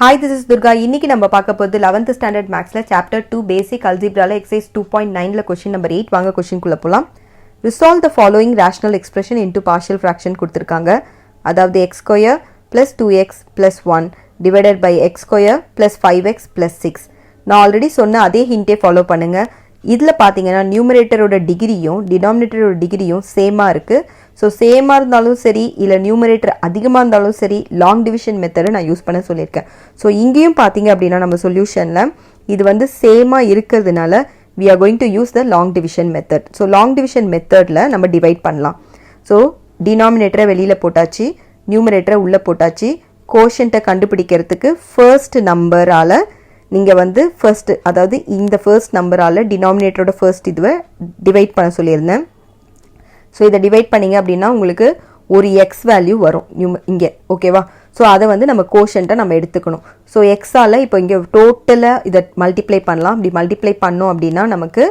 Hi, this is Durga. இன்னைக்கு நம்ம பார்க்க போறது 11th standard mathsல chapter 2 basic algebraல exercise 2.9ல question number 8 வாங்க question குள்ள போலாம். Resolve the following rational expression into partial fraction கொடுத்திருக்காங்க. அதாவது x square plus 2x plus 1 divided by x square plus 5x plus 6. நான் ஆல்ரெடி சொன்ன அதே ஹிண்டே ஃபாலோ பண்ணுங்க. இதுல பாத்தீங்கன்னா நியூமரேட்டரோட டிகிரியும் டினாமினேட்டரோட டிகிரியும் சேமா இருக்கு. ஸோ சேமாக இருந்தாலும் சரி இல்லை நியூமரேட்டர் அதிகமாக இருந்தாலும் சரி லாங் டிவிஷன் மெத்தடை நான் யூஸ் பண்ண சொல்லியிருக்கேன். ஸோ இங்கேயும் பார்த்தீங்க அப்படின்னா நம்ம சொல்யூஷனில் இது வந்து சேமாக இருக்கிறதுனால we are going to use the long division method. So long division மெத்தடில் நம்ம டிவைட் பண்ணலாம். ஸோ டினாமினேட்டரை வெளியில் போட்டாச்சு, நியூமரேட்டரை உள்ளே போட்டாச்சு. கோஷன்ட்டை கண்டுபிடிக்கிறதுக்கு ஃபர்ஸ்ட் நம்பரால் நீங்கள் வந்து ஃபர்ஸ்ட் அதாவது இந்த ஃபர்ஸ்ட் நம்பரால் டினாமினேட்டரோட ஃபர்ஸ்ட் இதுவை டிவைட் பண்ண சொல்லியிருந்தேன். ஸோ இதை டிவைட் பண்ணிங்க அப்படின்னா உங்களுக்கு ஒரு எக்ஸ் வேல்யூ வரும் இங்கே, ஓகேவா? ஸோ அதை வந்து நம்ம கோஷன்ட்டை நம்ம எடுத்துக்கணும். ஸோ எக்ஸால் இப்போ இங்கே டோட்டலாக இதை மல்டிப்ளை பண்ணலாம். அப்படி மல்டிப்ளை பண்ணோம் அப்படின்னா நமக்கு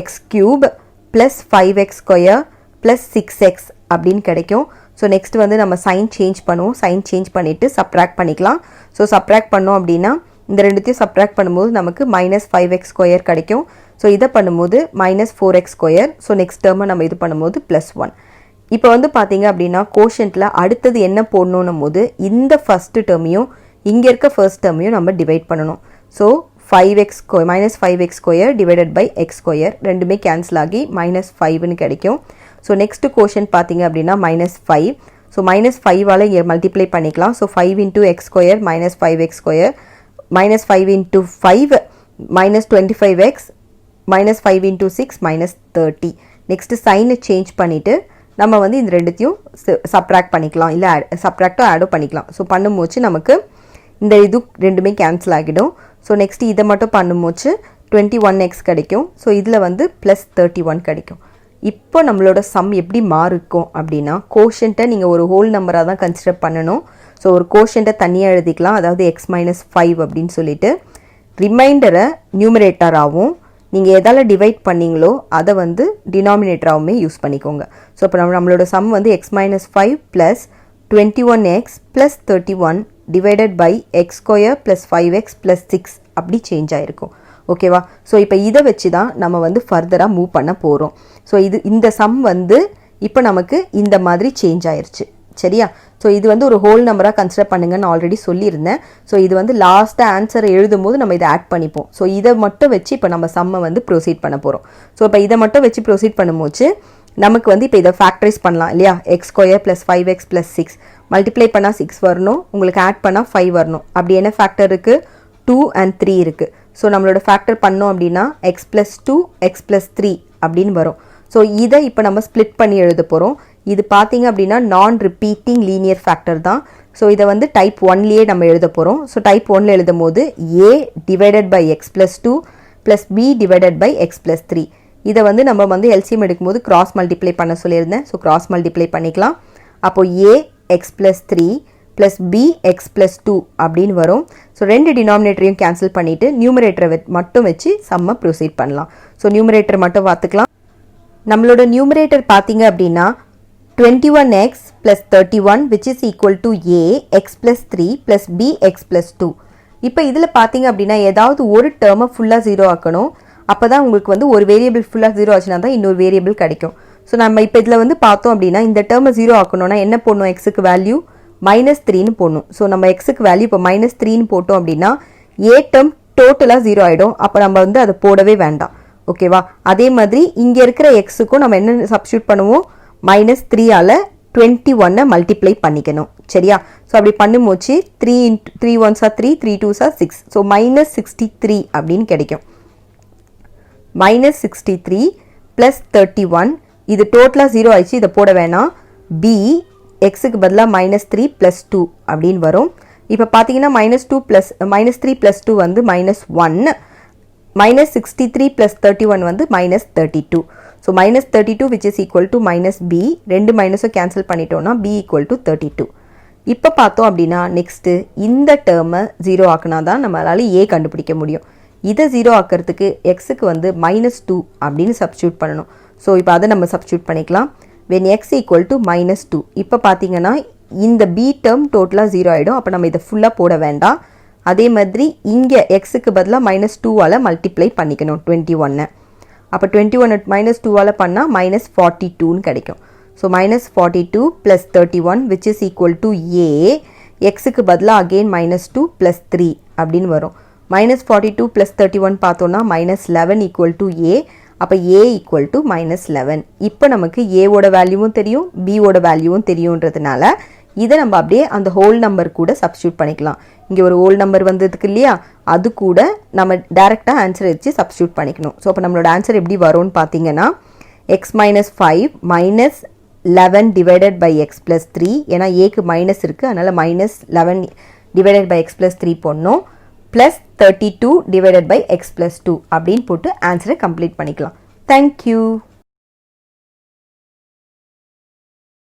X cube plus 5x square plus 6x அப்படின்னு கிடைக்கும். ஸோ நெக்ஸ்ட் வந்து நம்ம சைன் சேஞ்ச் பண்ணுவோம். சைன் சேஞ்ச் பண்ணிவிட்டு சப்ராக்ட் பண்ணிக்கலாம். ஸோ சப்ராக்ட் பண்ணோம் அப்படின்னா இந்த ரெண்டுத்தையும் சப்ராக்ட் பண்ணும்போது நமக்கு மைனஸ் 5x ஸ்கொயர் கிடைக்கும். ஸோ இதை பண்ணும்போது minus 4x square. So next டேர்மை நம்ம இது பண்ணும்போது ப்ளஸ் 1. இப்போ வந்து பார்த்தீங்க அப்படின்னா கோஷன்ட்டில் அடுத்தது என்ன போடணும் போது இந்த ஃபஸ்ட்டு டேர்மையும் இங்கே இருக்க ஃபர்ஸ்ட் டேர்மையும் நம்ம டிவைட் பண்ணணும். So 5x square minus 5x square divided by x square ரெண்டுமே கேன்சல் ஆகி மைனஸ் 5ன்னு கிடைக்கும். ஸோ நெக்ஸ்ட் கோஷன் பார்த்தீங்க அப்படின்னா மைனஸ் 5. ஸோ மைனஸ் 5ஆல் இங்கே மல்டிப்ளை பண்ணிக்கலாம். So 5 into X square minus 5x square minus 5 into 5 minus 25x minus 5 into 6 minus 30. Next சைனை change பண்ணிவிட்டு நம்ம வந்து இந்த ரெண்டுத்தையும் சப்ராக்ட் பண்ணிக்கலாம், இல்லை சப்ராக்டோ ஆடோ பண்ணிக்கலாம். ஸோ பண்ணும்போது நமக்கு இந்த இது ரெண்டுமே கேன்சல் ஆகிடும். ஸோ நெக்ஸ்ட் இதை மட்டும் பண்ணும்போது 21x கிடைக்கும். ஸோ இதில் வந்து ப்ளஸ் 31 கிடைக்கும். இப்போ நம்மளோட சம் எப்படி மாறிக்கும் அப்படின்னா கோஷன்ட்டை நீங்கள் ஒரு ஹோல் நம்பராக தான் கன்சிடர் பண்ணணும். ஸோ ஒரு கோஷன்ட்டை தனியாக எழுதிக்கலாம், அதாவது x மைனஸ் 5 அப்படின்னு சொல்லிட்டு ரிமைண்டரை நியூமரேட்டராகவும் நீங்கள் எதால் டிவைட் பண்ணிங்களோ அதை வந்து டினாமினேட்டராகவுமே யூஸ் பண்ணிக்கோங்க. ஸோ இப்போ நம்மளோட சம் வந்து x minus 5 plus 21x plus 31 divided by x square plus 5x plus 6 அப்படி சேஞ்ச் ஆகிருக்கும், ஓகேவா? ஸோ இப்போ இதை வச்சு தான் நம்ம வந்து ஃபர்தராக மூவ் பண்ண போகிறோம். ஸோ இந்த சம் வந்து இப்போ நமக்கு இந்த மாதிரி சேஞ்ச் ஆயிடுச்சு, சரியா? ஸோ இது வந்து ஒரு ஹோல் நம்பராக கன்சிடர் பண்ணுங்கன்னு ஆல்ரெடி சொல்லியிருந்தேன். ஸோ இது வந்து லாஸ்ட்டாக ஆன்சரை எழுதும் போது நம்ம இதை ஆட் பண்ணிப்போம். ஸோ இதை மட்டும் வச்சு இப்போ நம்ம சம்மை வந்து ப்ரொசீட் பண்ண போகிறோம். ஸோ இப்போ இதை மட்டும் வச்சு ப்ரொசீட் பண்ணும்போது நமக்கு வந்து இப்போ இதை ஃபேக்டரைஸ் பண்ணலாம் இல்லையா? X square plus 5x plus 6 multiply பண்ணால் 6 வரணும், உங்களுக்கு ஆட் பண்ணால் 5 வரணும். அப்படி என்ன ஃபேக்டர் இருக்குது? 2 and 3 இருக்குது. ஸோ நம்மளோட ஃபேக்டர் பண்ணோம் அப்படின்னா எக்ஸ் ப்ளஸ் 2 எக்ஸ் ப்ளஸ் 3 அப்படின்னு வரும். ஸோ இதை இப்போ நம்ம ஸ்ப்ளிட் பண்ணி எழுத போகிறோம். இது பார்த்தீங்க அப்படின்னா நான் ரிப்பீட்டிங் லீனியர் ஃபேக்டர் தான். ஸோ இதை வந்து டைப் 1லேயே நம்ம எழுத போகிறோம். ஸோ டைப் 1ல் எழுதும் போது a divided by x plus 2 plus b divided by x plus 3. இதை வந்து நம்ம வந்து எல்சிஎம் எடுக்கும்போது கிராஸ் மல்டிப்ளை பண்ண சொல்லியிருந்தேன். ஸோ கிராஸ் மல்டிப்ளை பண்ணிக்கலாம். அப்போது a X plus 3 plus b X plus 2 அப்படின்னு வரும். ஸோ ரெண்டு டினாமினேட்டரையும் கேன்சல் பண்ணிவிட்டு நியூமரேட்டரை மட்டும் வச்சு சம்மை ப்ரொசீட் பண்ணலாம். ஸோ நியூமரேட்டர் மட்டும் பார்த்துக்கலாம். நம்மளோட நியூமரேட்டர் பார்த்தீங்க அப்படின்னா 21x plus 31 which is equal to a x plus 3 plus b x plus 2. இப்போ இதில் பார்த்தீங்க அப்படின்னா ஏதாவது ஒரு டேர்மை ஃபுல்லாக 0 ஆக்கணும். அப்போ தான் உங்களுக்கு வந்து ஒரு வேரியபிள் ஃபுல்லாக 0 ஆச்சுன்னா தான் இன்னொரு வேரியபிள் கிடைக்கும். ஸோ நம்ம இப்போ இதில் வந்து பார்த்தோம் அப்படின்னா இந்த டேர்மை 0 ஆக்கணும்னா என்ன போடணும்? எக்ஸுக்கு வேல்யூ மைனஸ் 3ன்னு போடணும். ஸோ நம்ம எக்ஸுக்கு வேல்யூ இப்போ மைனஸ் 3ன்னு போட்டோம் அப்படின்னா ஏ டேர்ம் டோட்டலாக 0 ஆகிடும். அப்போ நம்ம வந்து அதை போடவே வேண்டாம், ஓகேவா? அதே மாதிரி இங்கே இருக்கிற எக்ஸுக்கும் நம்ம என்ன சப்ஸ்டியூட் பண்ணுவோம்? மைனஸ் 3ஆல் 21 மல்டிப்ளை பண்ணிக்கணும், சரியா? ஸோ அப்படி பண்ணும்போது 3 1s 3 3 2s 6. ஸோ மைனஸ் 63 அப்படின்னு கிடைக்கும். மைனஸ் 63 ப்ளஸ் 31 இது டோட்டலாக 0 ஆயிடுச்சு, இதை போட வேணாம். b எக்ஸுக்கு பதிலாக மைனஸ் 3 ப்ளஸ் 2 அப்படின்னு வரும். இப்போ பார்த்தீங்கன்னா மைனஸ் 3 ப்ளஸ் 2 வந்து மைனஸ் 1. minus 63 plus 31 வந்து minus 32. So minus 32 which is equal to minus b. ரெண்டு மைனஸும் கேன்சல் பண்ணிட்டோம்னா b equal to 32. இப்போ பார்த்தோம் அப்படின்னா நெக்ஸ்ட்டு இந்த டேர்மை 0 ஆக்கினா தான் நம்மளால a கண்டுபிடிக்க முடியும். இதை 0 ஆக்கிறதுக்கு எக்ஸுக்கு வந்து minus 2 அப்படின்னு சப்ஸ்டியூட் பண்ணணும். ஸோ இப்போ அதை நம்ம சப்ஸ்டியூட் பண்ணிக்கலாம். when x equal to minus 2. இப்போ பார்த்தீங்கன்னா இந்த b டேர்ம் டோட்டலாக 0 ஆகிடும். அப்போ நம்ம இதை ஃபுல்லாக போட வேண்டாம். அதே மாதிரி இங்கே எக்ஸுக்கு பதிலாக -2ஆல் மல்டிப்ளை பண்ணிக்கணும் 21. அப்போ 21 -2ஆல் பண்ணால் -42ன்னு கிடைக்கும். So -42 + 31 which is equal to a. எக்ஸுக்கு பதிலாக அகெயின் -2 + 3 அப்படின்னு வரும். -42 + 31 பார்த்தோன்னா -11 equal to a. அப்போ a equal to -11. இப்போ நமக்கு ஏவோட வேல்யூவும் தெரியும், பியோட வேல்யூவும் தெரியுன்றதுனால இதை நம்ம அப்படியே அந்த ஹோல் நம்பர் கூட சப்ஸ்டியூட் பண்ணிக்கலாம். இங்கே ஒரு ஹோல் நம்பர் வந்ததுக்கு இல்லையா, அது கூட நம்ம டேரெக்டாக ஆன்சர் வச்சு சப்ஸ்டியூட் பண்ணிக்கணும். ஸோ அப்போ நம்மளோட ஆன்சர் எப்படி வரும்னு பார்த்தீங்கன்னா x - 5 -11 divided by x plus 3. ஏன்னா ஏக்கு மைனஸ் இருக்குது, அதனால் -11 divided by x plus 3 போடணும். Plus 32 divided by x plus 2 அப்படின்னு போட்டு ஆன்சரை கம்ப்ளீட் பண்ணிக்கலாம். தேங்க்யூ.